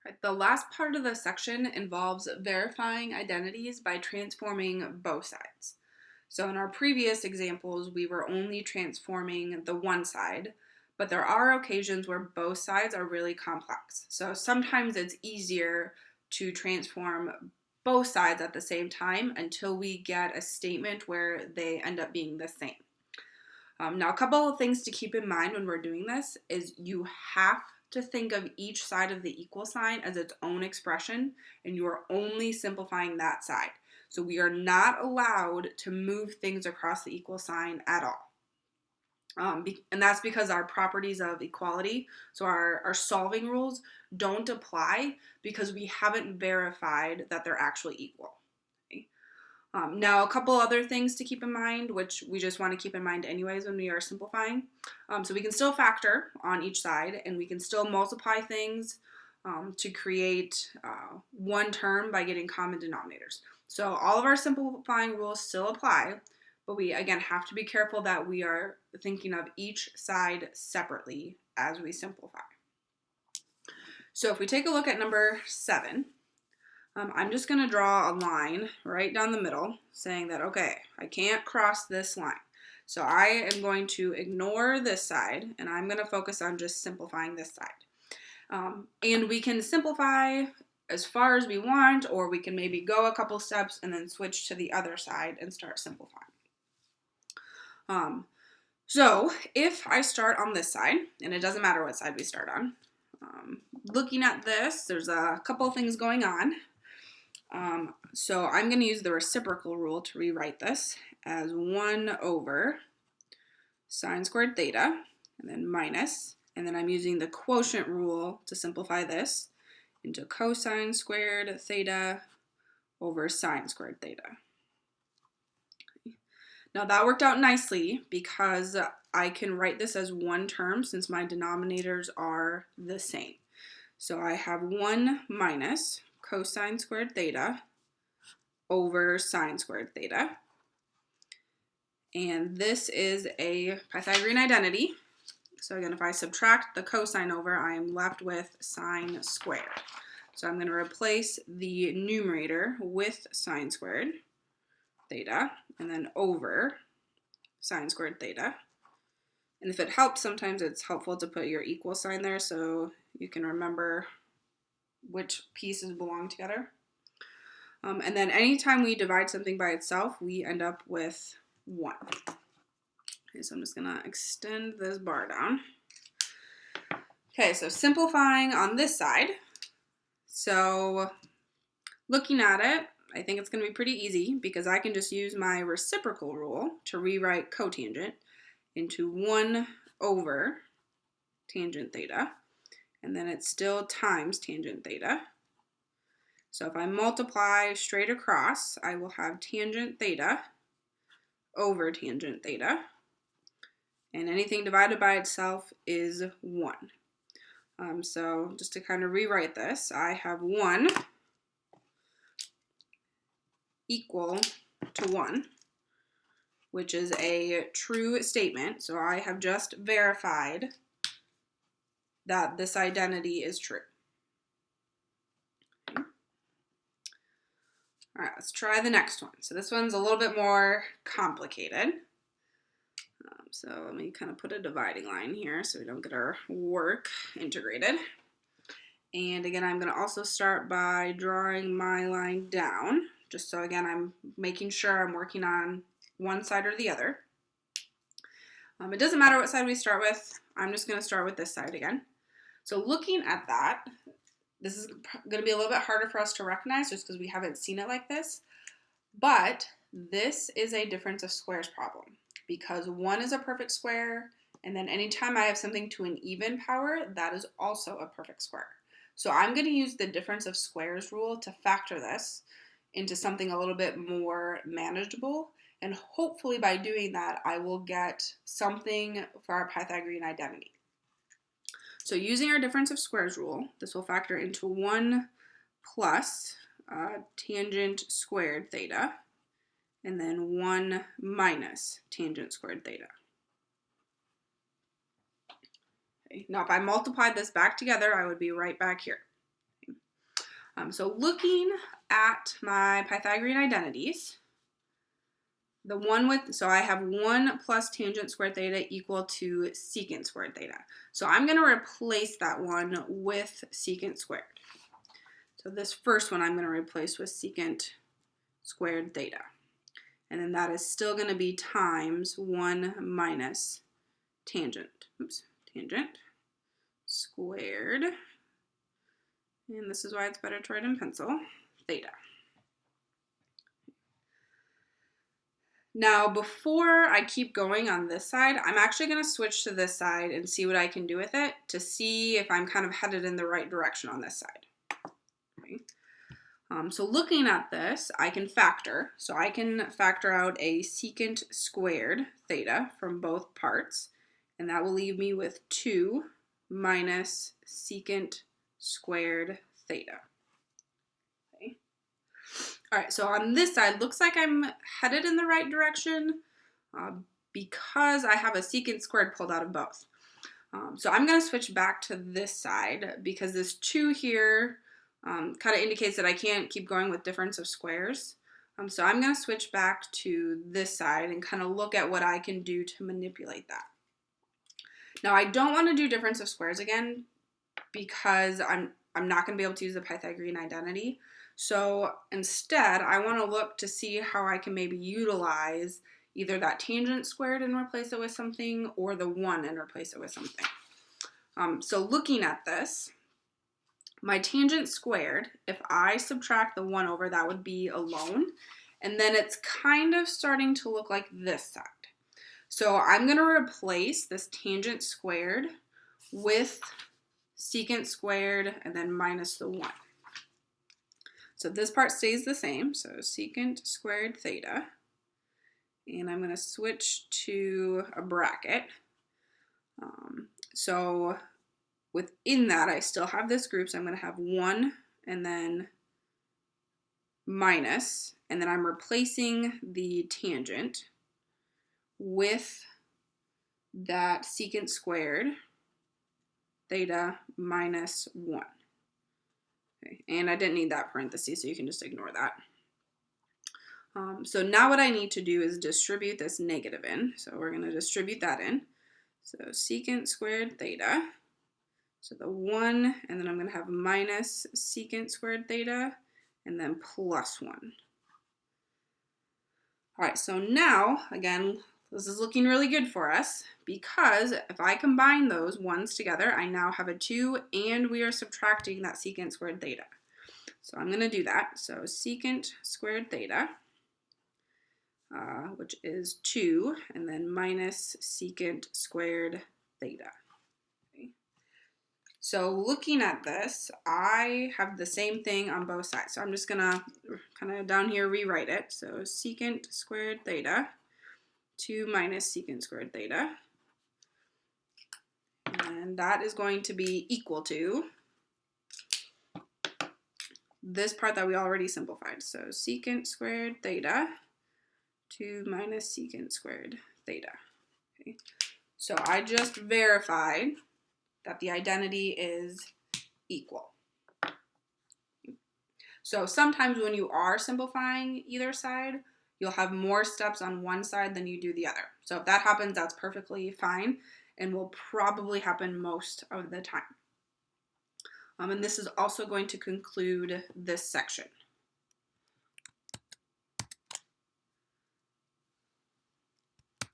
Right, the last part of the section involves verifying identities by transforming both sides. So in our previous examples, we were only transforming the one side, but there are occasions where both sides are really complex. So sometimes it's easier to transform both sides at the same time until we get a statement where they end up being the same. Now, a couple of things to keep in mind when we're doing this is you have to think of each side of the equal sign as its own expression, and you are only simplifying that side. So we are not allowed to move things across the equal sign at all. And that's because our properties of equality, so our solving rules, don't apply because we haven't verified that they're actually equal. Now, a couple other things to keep in mind, which we just want to keep in mind anyways when we are simplifying. So we can still factor on each side, and we can still multiply things to create one term by getting common denominators. So all of our simplifying rules still apply, but we, again, have to be careful that we are thinking of each side separately as we simplify. So if we take a look at number 7, I'm just going to draw a line right down the middle saying that, okay, I can't cross this line. So I am going to ignore this side, and I'm going to focus on just simplifying this side. And we can simplify as far as we want, or we can maybe go a couple steps and then switch to the other side and start simplifying. So if I start on this side, and it doesn't matter what side we start on, looking at this, there's a couple of things going on. So I'm going to use the reciprocal rule to rewrite this as 1 over sine squared theta, and then minus, and then I'm using the quotient rule to simplify this into cosine squared theta over sine squared theta. Now that worked out nicely because I can write this as one term since my denominators are the same. So I have 1 minus cosine squared theta over sine squared theta. And this is a Pythagorean identity. So again, if I subtract the cosine over, I am left with sine squared. So I'm going to replace the numerator with sine squared theta and then over sine squared theta. And if it helps, sometimes it's helpful to put your equal sign there so you can remember which pieces belong together. And then anytime we divide something by itself, we end up with 1. Okay, so I'm just going to extend this bar down. Okay, so simplifying on this side. So looking at it, I think it's going to be pretty easy because I can just use my reciprocal rule to rewrite cotangent into 1 over tangent theta. And then it's still times tangent theta. So if I multiply straight across, I will have tangent theta over tangent theta. And anything divided by itself is 1. So just to kind of rewrite this, I have 1 equal to 1, which is a true statement. So I have just verified that this identity is true. Okay. All right, let's try the next one. So this one's a little bit more complicated. So let me kind of put a dividing line here so we don't get our work integrated. And again, I'm going to also start by drawing my line down, just so again, I'm making sure I'm working on one side or the other. It doesn't matter what side we start with. I'm just going to start with this side again. So looking at that, this is going to be a little bit harder for us to recognize just because we haven't seen it like this. But this is a difference of squares problem because 1 is a perfect square, and then anytime I have something to an even power, that is also a perfect square. So I'm going to use the difference of squares rule to factor this into something a little bit more manageable, and hopefully by doing that, I will get something for our Pythagorean identity. So using our difference of squares rule, this will factor into 1 plus tangent squared theta, and then 1 minus tangent squared theta. Okay. Now if I multiplied this back together, I would be right back here. So looking at my Pythagorean identities, so I have 1 plus tangent squared theta equal to secant squared theta. So I'm going to replace that one with secant squared. So this first one I'm going to replace with secant squared theta. And then that is still going to be times 1 minus tangent squared. And this is why it's better to write in pencil, theta. Now, before I keep going on this side, I'm actually going to switch to this side and see what I can do with it to see if I'm kind of headed in the right direction on this side. Okay. So looking at this, I can factor. So I can factor out a secant squared theta from both parts, and that will leave me with 2 minus secant squared theta. All right, so on this side, looks like I'm headed in the right direction because I have a secant squared pulled out of both. So I'm going to switch back to this side because this 2 here kind of indicates that I can't keep going with difference of squares. So I'm going to switch back to this side and kind of look at what I can do to manipulate that. Now, I don't want to do difference of squares again because I'm not going to be able to use the Pythagorean identity. So instead, I want to look to see how I can maybe utilize either that tangent squared and replace it with something, or the 1 and replace it with something. So looking at this, my tangent squared, if I subtract the 1 over, that would be alone. And then it's kind of starting to look like this side. So I'm going to replace this tangent squared with secant squared and then minus the 1. So this part stays the same, so secant squared theta. And I'm going to switch to a bracket. So within that, I still have this group, so I'm going to have 1 and then minus, and then I'm replacing the tangent with that secant squared theta minus 1. Okay, and I didn't need that parenthesis, so you can just ignore that. So now what I need to do is distribute this negative in. So we're going to distribute that in. So secant squared theta. So the 1, and then I'm going to have minus secant squared theta, and then plus 1. All right, so now, again, this is looking really good for us because if I combine those ones together, I now have a 2, and we are subtracting that secant squared theta. So I'm going to do that. So secant squared theta, which is 2, and then minus secant squared theta. Okay. So looking at this, I have the same thing on both sides. So I'm just going to kind of down here rewrite it. So secant squared theta, 2 minus secant squared theta. And that is going to be equal to this part that we already simplified. So secant squared theta, 2 minus secant squared theta. Okay. So I just verified that the identity is equal. So sometimes when you are simplifying either side, you'll have more steps on one side than you do the other. So if that happens, that's perfectly fine and will probably happen most of the time. And this is also going to conclude this section.